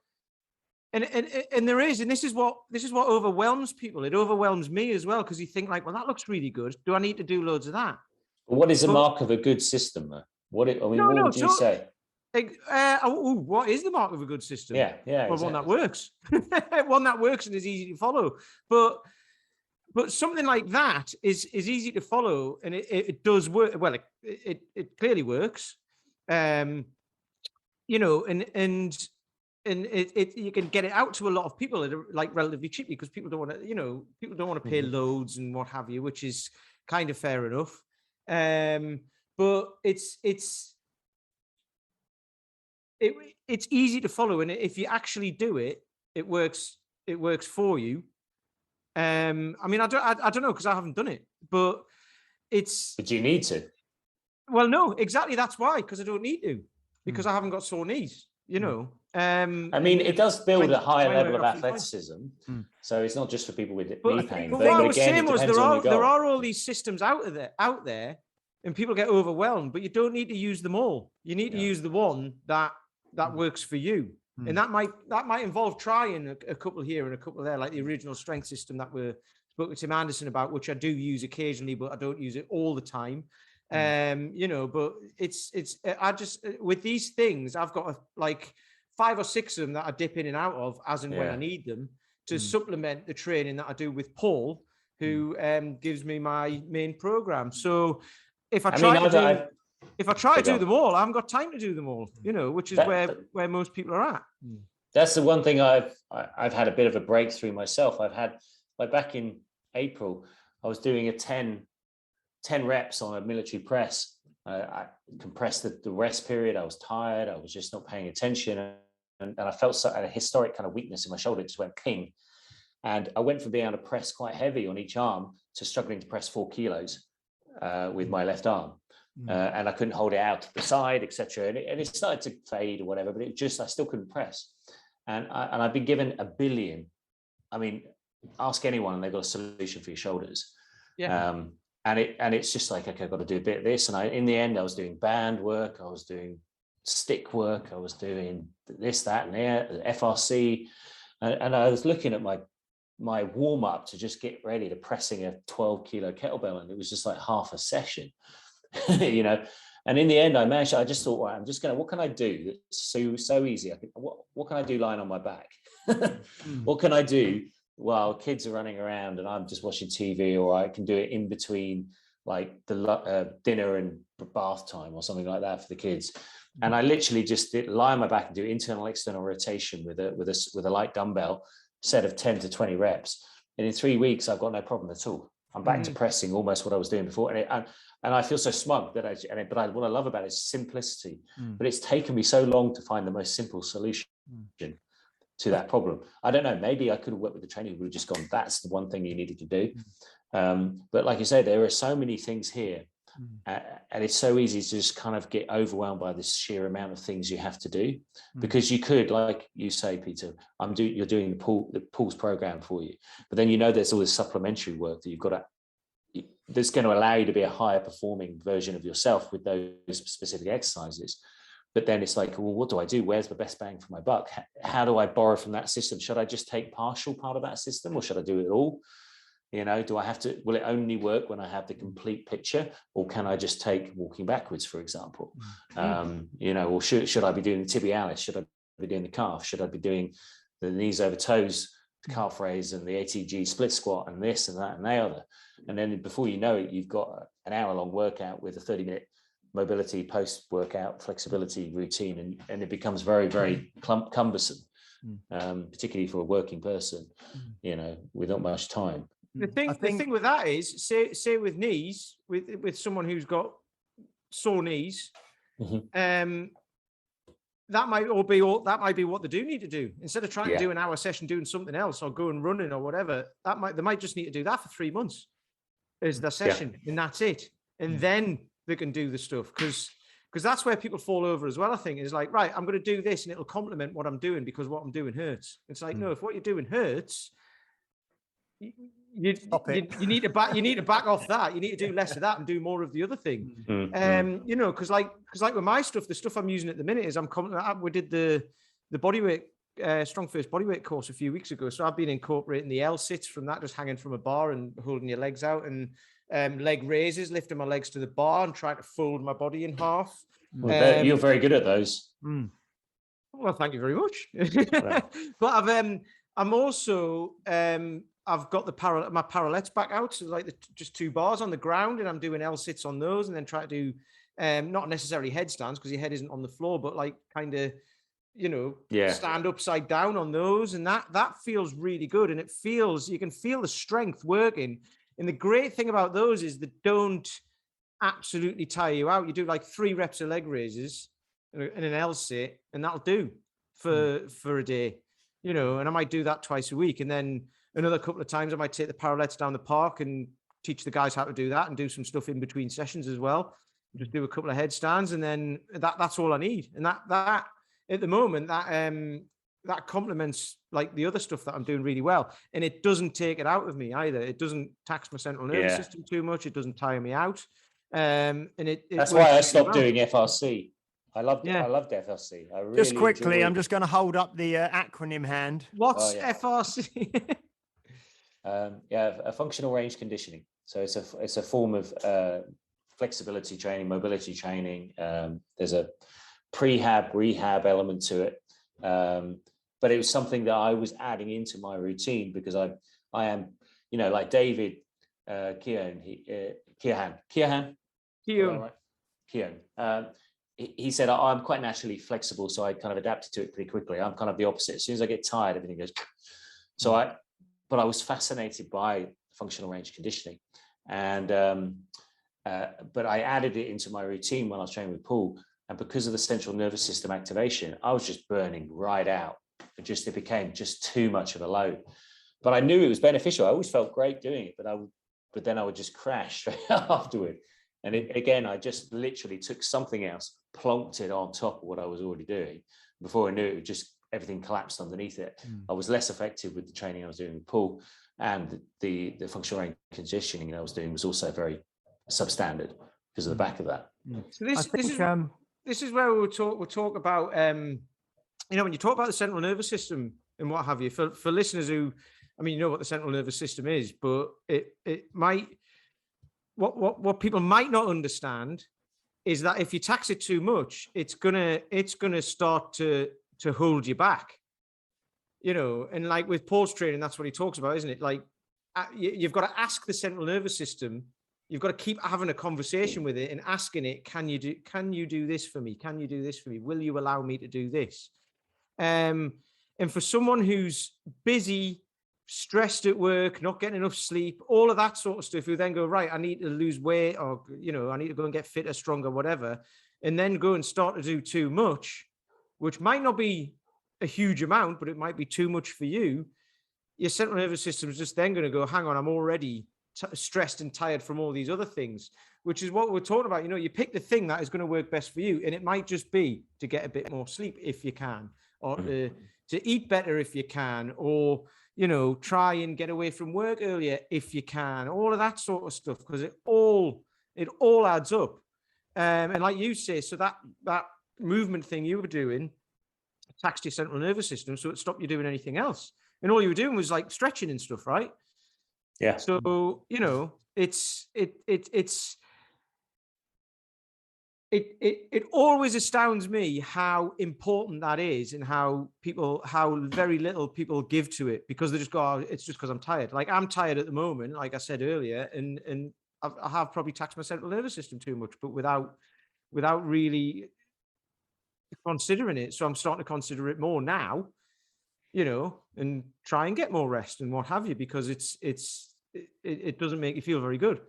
And there is, and this is what overwhelms people. It overwhelms me as well, because you think like, well, that looks really good. Do I need to do loads of that? What is the mark of a good system, though? What would you say? What is the mark of a good system? Yeah, well, exactly. one that works, one that works and is easy to follow. But something like that is easy to follow, and it does work. Well, it clearly works. And you can get it out to a lot of people at relatively cheaply, because people don't want to pay loads and what have you, which is kind of fair enough. But it's easy to follow, and if you actually do it, it works for you. I mean, I don't know, because I haven't done it, but you need to. Well, no, exactly. That's why, because I don't need to, because I haven't got sore knees. I mean, it does build a higher level of athleticism. So it's not just for people with knee pain. But what I was saying was there are all these systems out there, and people get overwhelmed. But you don't need to use them all. You need to use the one that works for you, and that might involve trying a couple here and a couple there, like the original strength system that we're spoke to Tim Anderson about, which I do use occasionally, but I don't use it all the time. You know, but it's I just with these things, I've got like 5 or 6 of them that I dip in and out of as and when I need them to supplement the training that I do with Paul, who gives me my main program. So if I try to do them all, I haven't got time to do them all, you know, which is where most people are at. That's the one thing I've had a bit of a breakthrough myself. I've had, like back in April, I was doing a 10 reps on a military press. I compressed the rest period. I was tired. I was just not paying attention. And I felt a historic kind of weakness in my shoulder. It just went ping. And I went from being able to press quite heavy on each arm to struggling to press 4 kilos with my left arm. And I couldn't hold it out to the side, etc. And it started to fade or whatever, but I still couldn't press. And I've been given a billion. I mean, ask anyone and they've got a solution for your shoulders. Yeah. And it's just like, okay, I've got to do a bit of this. And in the end, I was doing band work, I was doing stick work, I was doing this, that, and the FRC. And I was looking at my warm up to just get ready to pressing a 12 kilo kettlebell. And it was just like half a session, you know. And in the end, I just thought, well, what can I do that's so easy? What can I do lying on my back? What can I do while kids are running around and I'm just watching TV, or I can do it in between like the dinner and bath time or something like that for the kids. And I literally just lie on my back and do internal, external rotation with a light dumbbell set of 10 to 20 reps. And in 3 weeks, I've got no problem at all. I'm back to pressing almost what I was doing before. And I feel so smug that what I love about it is simplicity. But it's taken me so long to find the most simple solution to that problem. I don't know, maybe I could have worked with the trainer who would have just gone, that's the one thing you needed to do. But like you say, there are so many things here. And it's so easy to just kind of get overwhelmed by this sheer amount of things you have to do, because you could, like you say, Peter, you're doing the Paul's program for you, but then there's all this supplementary work that you've got to, that's going to allow you to be a higher performing version of yourself with those specific exercises. But then it's like, well, what do I do? Where's the best bang for my buck? How do I borrow from that system? Should I just take partial part of that system, or should I do it all? Do I have to, will it only work when I have the complete picture, or can I just take walking backwards, for example? Or should I be doing the tibialis? Should I be doing the calf? Should I be doing the knees over toes, the calf raise, and the ATG split squat, and this and that and the other? And then before you know it, you've got an hour-long workout with a 30-minute mobility post-workout flexibility routine, and it becomes very, very cumbersome, particularly for a working person, with not much time. The thing with that is, say with knees, with someone who's got sore knees, that might be what they do need to do. Instead of trying to do an hour session doing something else, or going running or whatever, they might just need to do that for 3 months as their session, and that's it. And then they can do the stuff, because that's where people fall over as well. I think is like, right, I'm going to do this and it'll complement what I'm doing because what I'm doing hurts. It's like, no, if what you're doing hurts, you need to back off that. You need to do less of that and do more of the other thing. Because like with my stuff, the stuff I'm using at the minute is we did the bodyweight strong first bodyweight course a few weeks ago. So I've been incorporating the L sits from that, just hanging from a bar and holding your legs out, and leg raises, lifting my legs to the bar and trying to fold my body in half. Well, you're very good at those. Well, thank you very much. But I'm also I've got my parallettes back out, so like just 2 bars on the ground, and I'm doing L sits on those, and then try to do not necessarily headstands because your head isn't on the floor, but like kind of stand upside down on those, and that feels really good, and you can feel the strength working. And the great thing about those is they don't absolutely tire you out. You do like 3 reps of leg raises and an L sit, and that'll do for a day, and I might do that twice a week, and then another couple of times I might take the parallettes down the park and teach the guys how to do that, and do some stuff in between sessions as well. Just do a couple of headstands, and then that's all I need. And that at the moment, that complements like the other stuff that I'm doing really well. And it doesn't take it out of me either. It doesn't tax my central nervous system too much. It doesn't tire me out. That's why I stopped doing FRC. I loved FRC. I really just quickly, I'm just going to hold up the acronym hand. What's FRC? A functional range conditioning. So it's a form of flexibility training, mobility training. There's a rehab element to it. But it was something that I was adding into my routine because I am, like David Keohane. He said, I'm quite naturally flexible, so I kind of adapted to it pretty quickly. I'm kind of the opposite. As soon as I get tired, everything goes. But I was fascinated by functional range conditioning, and but I added it into my routine when I was training with Paul, and because of the central nervous system activation, I was just burning right out. It became just too much of a load. But I knew it was beneficial. I always felt great doing it, but then I would just crash straight afterward. And I just literally took something else, plonked it on top of what I was already doing. Before I knew it, everything collapsed underneath it. I was less effective with the training I was doing with Paul, and the functional range conditioning I was doing was also very substandard because of the back of that. So this is where we'll talk about when you talk about the central nervous system and what have you, for listeners who, you know what the central nervous system is, but it might, what people might not understand is that if you tax it too much, it's gonna start to hold you back, and like with Paul's training, that's what he talks about, isn't it? Like you've got to ask the central nervous system, you've got to keep having a conversation with it and asking it, can you do this for me? Can you do this for me? Will you allow me to do this? And for someone who's busy, stressed at work, not getting enough sleep, all of that sort of stuff, who then go, right, I need to lose weight, or, I need to go and get fitter, stronger, whatever, and then go and start to do too much, which might not be a huge amount, but it might be too much for you. Your central nervous system is just then going to go, hang on, I'm already stressed and tired from all these other things, which is what we're talking about. You pick the thing that is going to work best for you. And it might just be to get a bit more sleep if you can, or to eat better if you can, or, try and get away from work earlier if you can, all of that sort of stuff, because it all adds up. And like you say, so that movement thing you were doing taxed your central nervous system, so it stopped you doing anything else. And all you were doing was like stretching and stuff, right? Yeah. So, it always astounds me how important that is, and how very little people give to it, because they just go, oh, it's just because I'm tired. Like I'm tired at the moment, like I said earlier, and I have probably taxed my central nervous system too much, but without really considering it. So I'm starting to consider it more now, and try and get more rest and what have you, because it doesn't make you feel very good.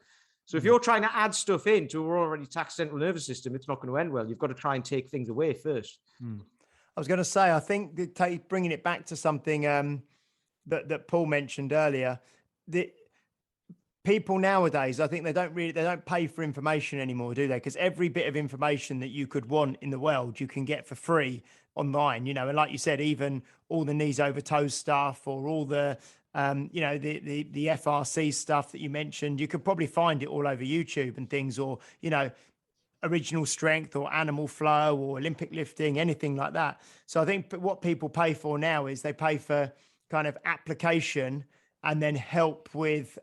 So if you're trying to add stuff into an already taxed central nervous system, it's not going to end well. You've got to try and take things away first. I was going to say, I think bringing it back to something that Paul mentioned earlier, that people nowadays, I think they don't pay for information anymore, do they? Because every bit of information that you could want in the world, you can get for free online, and like you said, even all the knees over toes stuff, or all the the FRC stuff that you mentioned, you could probably find it all over YouTube and things, or original strength, or animal flow, or Olympic lifting, anything like that. So I think what people pay for now is they pay for kind of application, and then help with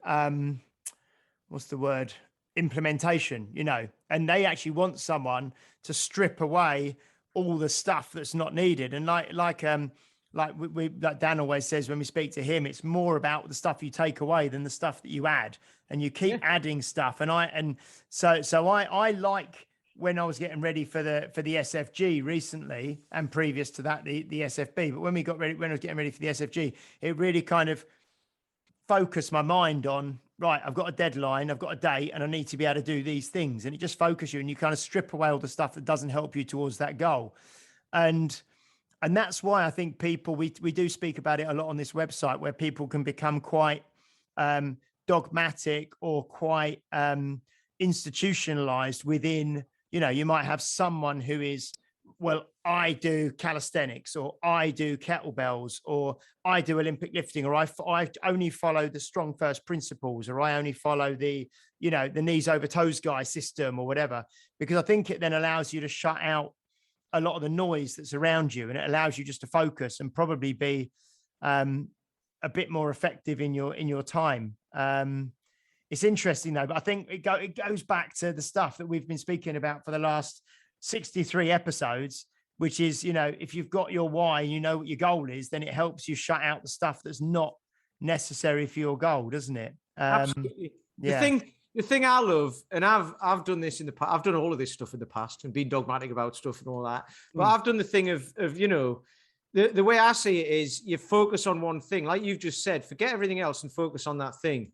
implementation, and they actually want someone to strip away all the stuff that's not needed. And like Dan always says, when we speak to him, it's more about the stuff you take away than the stuff that you add, and you keep adding stuff. So I like, when I was getting ready for the SFG recently, and previous to that, the SFB, but when I was getting ready for the SFG, it really kind of focused my mind on, right, I've got a deadline, I've got a date, and I need to be able to do these things. And it just focuses you, and you kind of strip away all the stuff that doesn't help you towards that goal. And that's why I think people, we do speak about it a lot on this website, where people can become quite dogmatic, or quite institutionalized within, you might have someone who is, well, I do calisthenics, or I do kettlebells, or I do Olympic lifting, or I only follow the strong first principles, or I only follow the knees over toes guy system, or whatever, because I think it then allows you to shut out a lot of the noise that's around you, and it allows you just to focus and probably be a bit more effective in your time. It's interesting though, but I think it goes back to the stuff that we've been speaking about for the last 63 episodes, which is, if you've got your why, you know what your goal is, then it helps you shut out the stuff that's not necessary for your goal, doesn't it? Absolutely. Yeah. The thing I love, and I've done this in the past, I've done all of this stuff in the past and been dogmatic about stuff and all that. But I've done the thing of the way I see it is you focus on one thing, like you've just said, forget everything else and focus on that thing.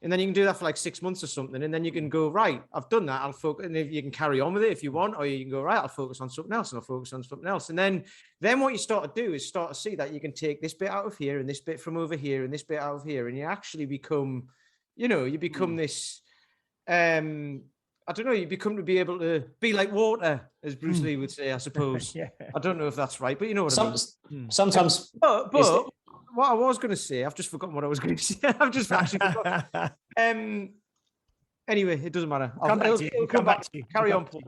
And then you can do that for like 6 months or something. And then you can go, right, I've done that. I'll focus. And if you can carry on with it if you want, or you can go, right, I'll focus on something else and I'll focus on something else. And then what you start to do is start to see that you can take this bit out of here and this bit from over here and this bit out of here. And you actually become, this, I don't know, you become to be able to be like water, as Bruce Lee would say, I suppose. Yeah. I don't know if that's right, but you know what I mean. Sometimes. But what I was going to say, I've just forgotten what I was going to say. I've just actually forgotten. Anyway, it doesn't matter. It'll come back to you. Carry on, Paul.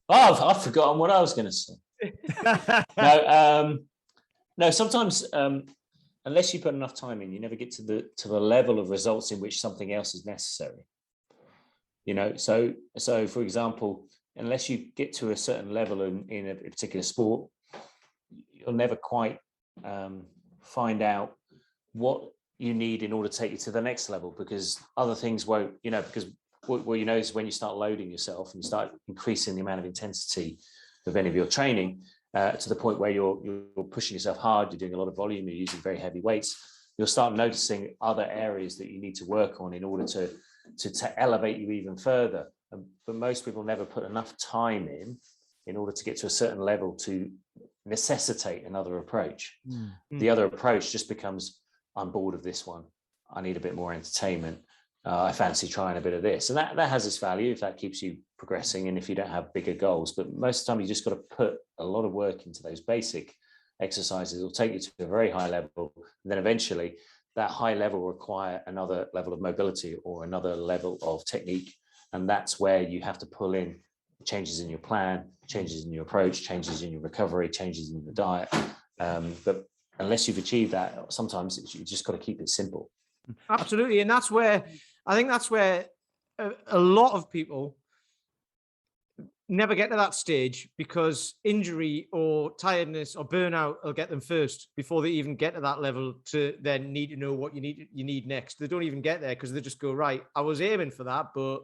Oh, I've forgotten what I was going to say. No. Sometimes, unless you put enough time in, you never get to the level of results in which something else is necessary. So for example, unless you get to a certain level in a particular sport, you'll never quite find out what you need in order to take you to the next level, because other things won't, because what you know is when you start loading yourself and you start increasing the amount of intensity of any of your training to the point where you're pushing yourself hard, you're doing a lot of volume, you're using very heavy weights, you'll start noticing other areas that you need to work on in order to elevate you even further. But most people never put enough time in order to get to a certain level to necessitate another approach. The other approach just becomes, I'm bored of this one, I need a bit more entertainment, I fancy trying a bit of this, and that has its value if that keeps you progressing and if you don't have bigger goals. But most of the time you just got to put a lot of work into those basic exercises. It'll take you to a very high level, and then eventually that high level will require another level of mobility or another level of technique, and that's where you have to pull in changes in your plan, changes in your approach, changes in your recovery, changes in your diet. But unless you've achieved that, sometimes you just got to keep it simple. Absolutely. And that's where a lot of people never get to that stage, because injury or tiredness or burnout will get them first before they even get to that level to then need to know what you need next. They don't even get there because they just go, right, I was aiming for that, but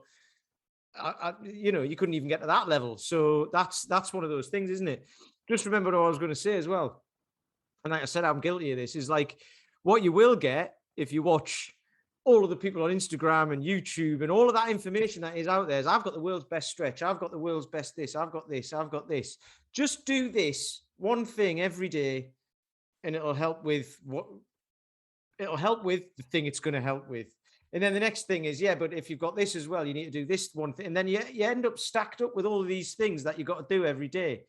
you couldn't even get to that level. So that's one of those things, isn't it? Just remember what I was going to say as well. And like I said, I'm guilty of this, is like what you will get if you watch all of the people on Instagram and YouTube and all of that information that is out there is, I've got the world's best stretch, I've got the world's best this, I've got this, I've got this. Just do this one thing every day and it'll help with the thing it's going to help with. And then the next thing is, but if you've got this as well, you need to do this one thing. And then you end up stacked up with all of these things that you've got to do every day,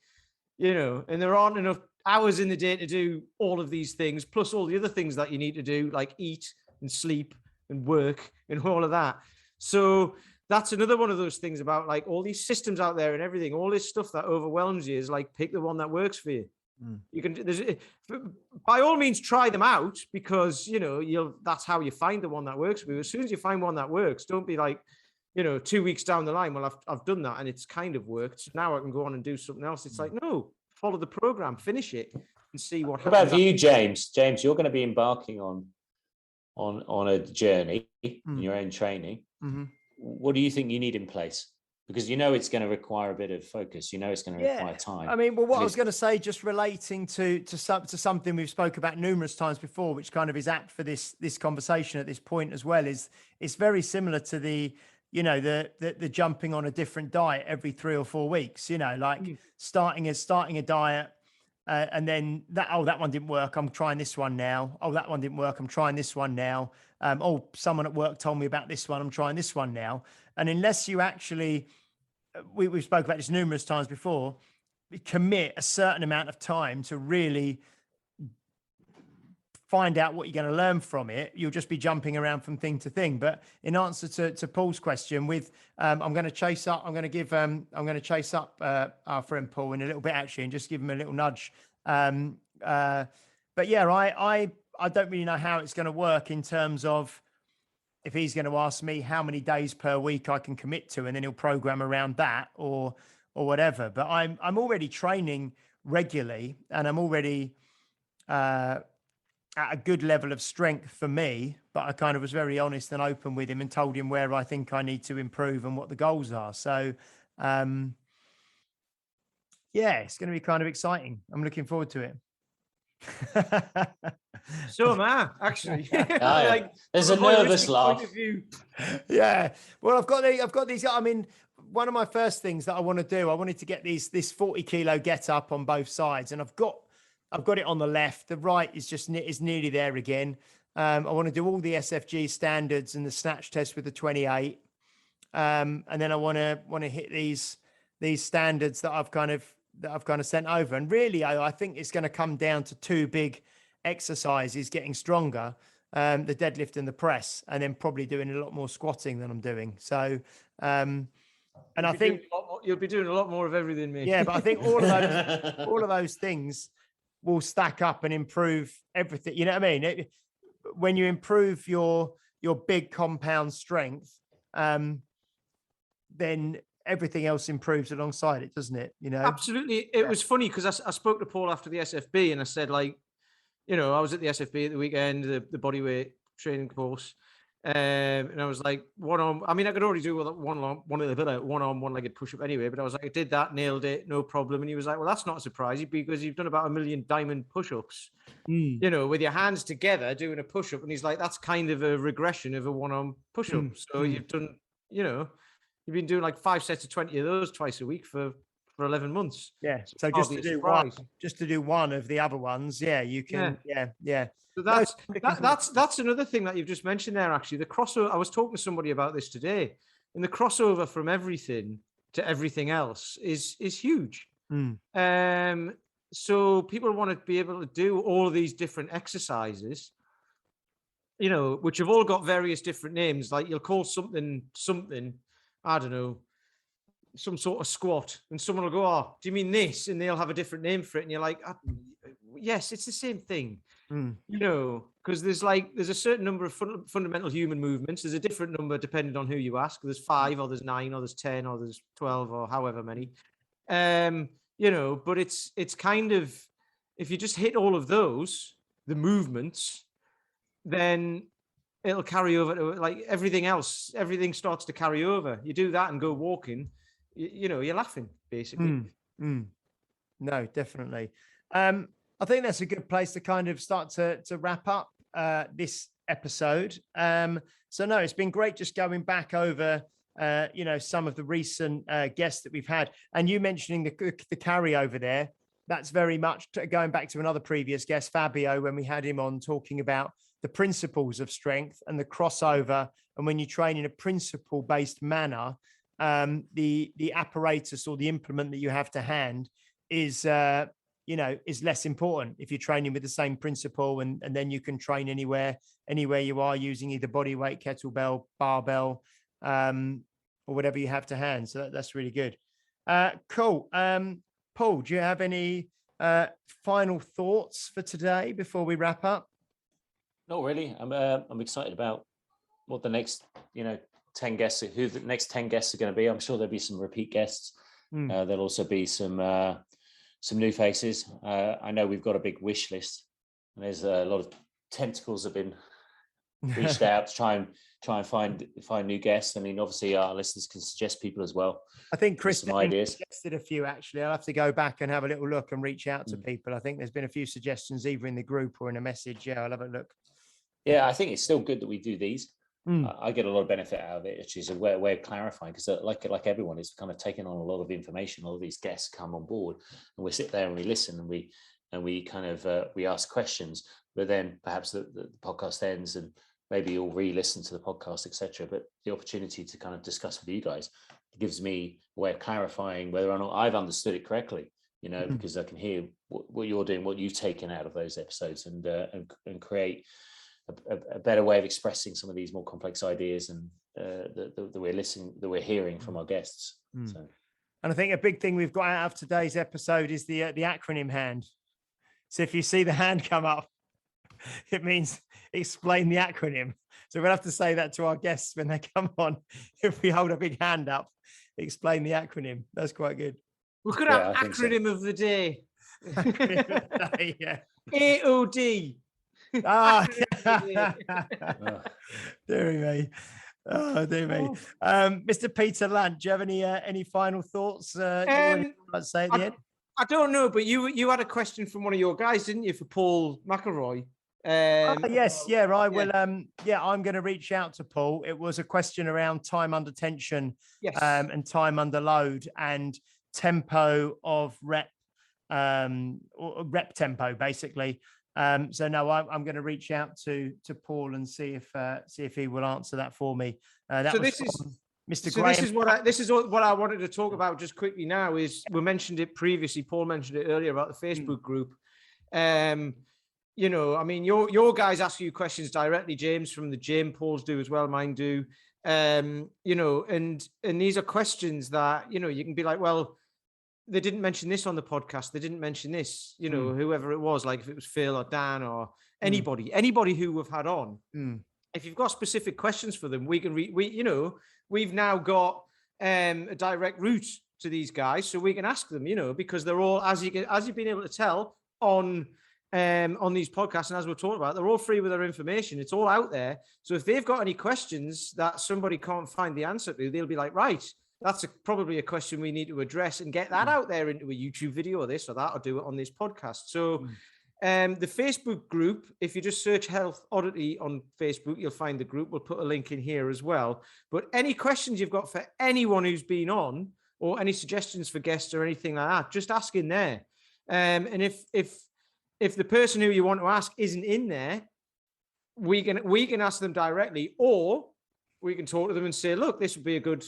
and there aren't enough hours in the day to do all of these things, plus all the other things that you need to do, like eat and sleep and work and all of that. So that's another one of those things about like all these systems out there and everything, all this stuff that overwhelms you, is like, pick the one that works for you. You can, by all means, try them out, because that's how you find the one that works for you. As soon as you find one that works, don't be like, 2 weeks down the line, well, I've done that and it's kind of worked, so now I can go on and do something else. It's like, no, follow the program, finish it, and see what happens. What about you, James? James, you're going to be embarking on a journey in your own training. What do you think you need in place? Because it's going to require a bit of focus. It's going to require time. I mean, well, what I was going to say, just relating to something we've spoke about numerous times before, which kind of is apt for this conversation at this point as well, is it's very similar to the jumping on a different diet every 3 or 4 weeks. Starting a diet. And then that one didn't work, I'm trying this one now. Oh, that one didn't work, I'm trying this one now. Someone at work told me about this one, I'm trying this one now. And unless you actually, we've spoke about this numerous times before, commit a certain amount of time to really find out what you're going to learn from it, you'll just be jumping around from thing to thing. But in answer to Paul's question, I'm going to chase up our friend Paul in a little bit, actually, and just give him a little nudge. But yeah, I I don't really know how it's going to work in terms of if he's going to ask me how many days per week I can commit to, and then he'll program around that or whatever. But I'm already training regularly, and I'm already at a good level of strength for me. But I kind of was very honest and open with him and told him where I think I need to improve and what the goals are. So, yeah, it's going to be kind of exciting. I'm looking forward to it. So am I, actually. There's a nervous laugh. Yeah. Well, I've got these. I mean, one of my first things that I want to do, I wanted to get this 40 kilo get up on both sides, and I've got it on the left. The right is nearly there again. I want to do all the SFG standards and the snatch test with the 28. And then I want to hit these standards that I've kind of sent over. And really, I think it's going to come down to two big exercises: getting stronger, the deadlift and the press, and then probably doing a lot more squatting than I'm doing. So, and I think you'll be doing a lot more of everything, mate. Yeah, but I think all of those things will stack up and improve everything. You know what I mean? When you improve your big compound strength, then everything else improves alongside it, doesn't it? You know, absolutely. It was funny because I spoke to Paul after the SFB, and I said, like, you know, I was at the SFB at the weekend, the bodyweight training course, and I was like, I could already do one-legged push-up anyway, but I was like, I did that, nailed it, no problem. And he was like, well, that's not surprising because you've done about 1 million diamond push-ups, you know, with your hands together doing a push-up. And he's like, that's kind of a regression of a one-arm push-up. So you've done, you know, you've been doing like 5 sets of 20 of those twice a week for 11 months. Yeah. So just to do one of the other ones. Yeah, you can. Yeah. So that's another thing that you've just mentioned there. Actually, the crossover. I was talking to somebody about this today, and the crossover from everything to everything else is huge. So people want to be able to do all of these different exercises, you know, which have all got various different names. Like you'll call something, I don't know, some sort of squat, and someone will go, "Oh, do you mean this?" And they'll have a different name for it, and you're like, "Yes, it's the same thing." You know, because there's a certain number of fundamental human movements. There's a different number depending on who you ask. There's 5, or there's 9, or there's 10, or there's 12, or however many. You know, but it's kind of, if you just hit all of those, the movements, then it'll carry over to like everything else. Everything starts to carry over. You do that and go walking, you know, you're laughing basically. No, definitely. I think that's a good place to kind of start to wrap up this episode. So no, it's been great just going back over, you know, some of the recent guests that we've had, and you mentioning the carryover there. That's very much going back to another previous guest, Fabio, when we had him on talking about the principles of strength and the crossover. And when you train in a principle-based manner, the apparatus or the implement that you have to hand is, you know, is less important if you're training with the same principle, and then you can train anywhere you are using either body weight, kettlebell, barbell, or whatever you have to hand. So that's really good. Cool. Paul, do you have any final thoughts for today before we wrap up? Not really. I'm excited about what the next, 10 guests, who the next 10 guests are going to be. I'm sure there'll be some repeat guests. There'll also be some new faces. I know we've got a big wish list, and there's a lot of tentacles have been reached out to try and find new guests. I mean, obviously our listeners can suggest people as well. I think Chris some ideas suggested a few, actually. I'll have to go back and have a little look and reach out to people. I think there's been a few suggestions either in the group or in a message. Yeah, I'll have a look. Yeah, I think it's still good that we do these. I get a lot of benefit out of it, which is a way of clarifying, because like everyone is kind of taking on a lot of information. All of these guests come on board, and we sit there and we listen, and we kind of we ask questions, but then perhaps the podcast ends, and maybe you'll re-listen to the podcast, etc. But the opportunity to kind of discuss with you guys gives me a way of clarifying whether or not I've understood it correctly. Because I can hear what you're doing, what you've taken out of those episodes, and create a better way of expressing some of these more complex ideas and that we're hearing from our guests. So. And I think a big thing we've got out of today's episode is the acronym hand. So if you see the hand come up, It means explain the acronym. So we'll have to say that to our guests when they come on. If we hold a big hand up, explain the acronym. That's quite good. We could Yeah, have I think so. acronym of the day. Yeah. AOD. Ah, Oh. dear me. Oh, dear me. Mr. Peter Lant, do you have any final thoughts you want to say at the end? I don't know, but you had a question from one of your guys, didn't you, for Paul McElroy? Yes, yeah, I will. I'm going to reach out to Paul. It was a question around time under tension, Yes. and time under load and tempo of rep, or rep tempo, basically. So no, I'm going to reach out to Paul and see if he will answer that for me. This is what I wanted to talk about just quickly now. Is we mentioned it previously. Paul mentioned it earlier about the Facebook group. You know, I mean, your guys ask you questions directly, James, from the gym. Paul's do as well, mine do. You know, and these are questions that, you know, you can be like, well, they didn't mention this on the podcast. They didn't mention this, you know, whoever it was, like if it was Phil or Dan or anybody who we've had on. If you've got specific questions for them, we can we've now got a direct route to these guys, so we can ask them, you know, because they're all, as you've been able to tell on these podcasts, and as we're talking about, they're all free with their information. It's all out there. So if they've got any questions that somebody can't find the answer to, they'll be like, right, that's probably a question we need to address and get that out there into a YouTube video or this or that, or do it on this podcast. So the Facebook group, if you just search Health Oddity on Facebook, you'll find the group. We'll put a link in here as well. But any questions you've got for anyone who's been on, or any suggestions for guests or anything like that, just ask in there. And if the person who you want to ask isn't in there, we can ask them directly, or we can talk to them and say, look, this would be a good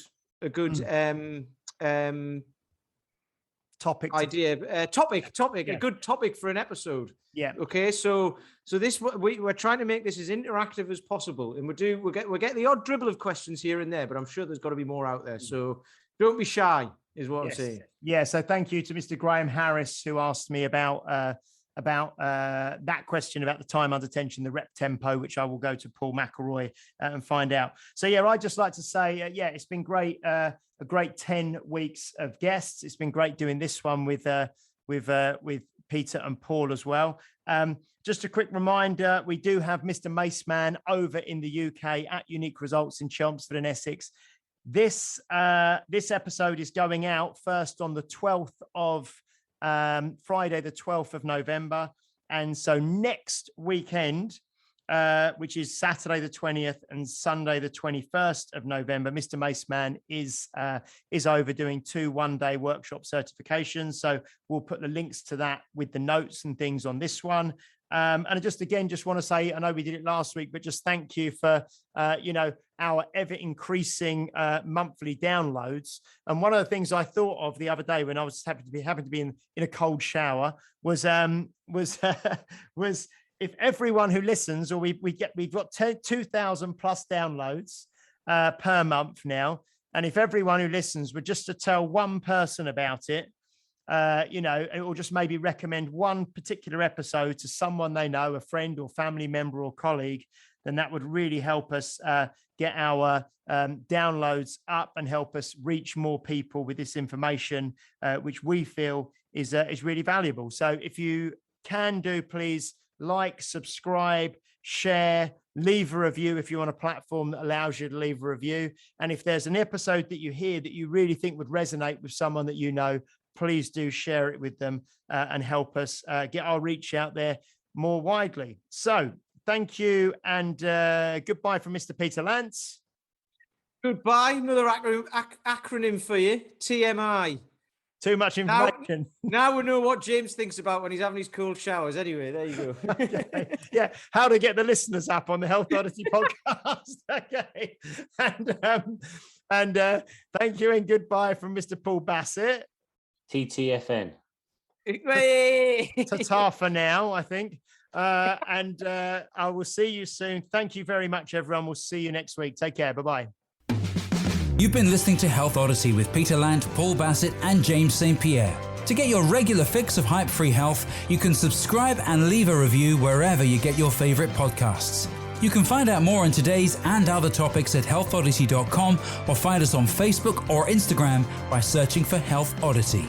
topic idea, a good topic for an episode. Yeah. Okay. So this, we're trying to make this as interactive as possible, and we'll get the odd dribble of questions here and there, but I'm sure there's got to be more out there. So don't be shy, is what I'm saying. Yeah. So thank you to Mr. Graham Harris, who asked me about that question about the time under tension, the rep tempo, which I will go to Paul McElroy and find out. So yeah, I'd just like to say, it's been great, a great 10 weeks of guests. It's been great doing this one with Peter and Paul as well. Just a quick reminder, we do have Mr. Maceman over in the UK at Unique Results in Chelmsford and Essex. This episode is going out first on the 12th of Friday, the 12th of November. And so next weekend, which is Saturday the 20th and Sunday the 21st of November, Mr. Maceman is over doing 2 one-day workshop certifications. So we'll put the links to that with the notes and things on this one. And I just want to say, I know we did it last week, but just thank you for, our ever increasing monthly downloads. And one of the things I thought of the other day when I was happened to be in a cold shower was if everyone who listens, or we've got 2,000 plus downloads per month now. And if everyone who listens were just to tell one person about it, or just maybe recommend one particular episode to someone they know, a friend or family member or colleague, then that would really help us get our downloads up and help us reach more people with this information, which we feel is really valuable. So if you can do, please like, subscribe, share, leave a review if you're on a platform that allows you to leave a review. And if there's an episode that you hear that you really think would resonate with someone that you know, please do share it with them and help us get our reach out there more widely. So thank you, and goodbye from Mr. Peter Lance. Goodbye. Another acronym for you, TMI. Too much information. Now we know what James thinks about when he's having his cold showers. Anyway, there you go. Okay. Yeah, how to get the listeners up on the Health Oddity podcast. Okay, and thank you and goodbye from Mr. Paul Bassett. TTFN. Ta-ta for now, I think. And I will see you soon. Thank you very much, everyone. We'll see you next week. Take care. Bye-bye. You've been listening to Health Odyssey with Peter Lant, Paul Bassett, and James St. Pierre. To get your regular fix of hype-free health, you can subscribe and leave a review wherever you get your favorite podcasts. You can find out more on today's and other topics at healthoddity.com or find us on Facebook or Instagram by searching for Health Oddity.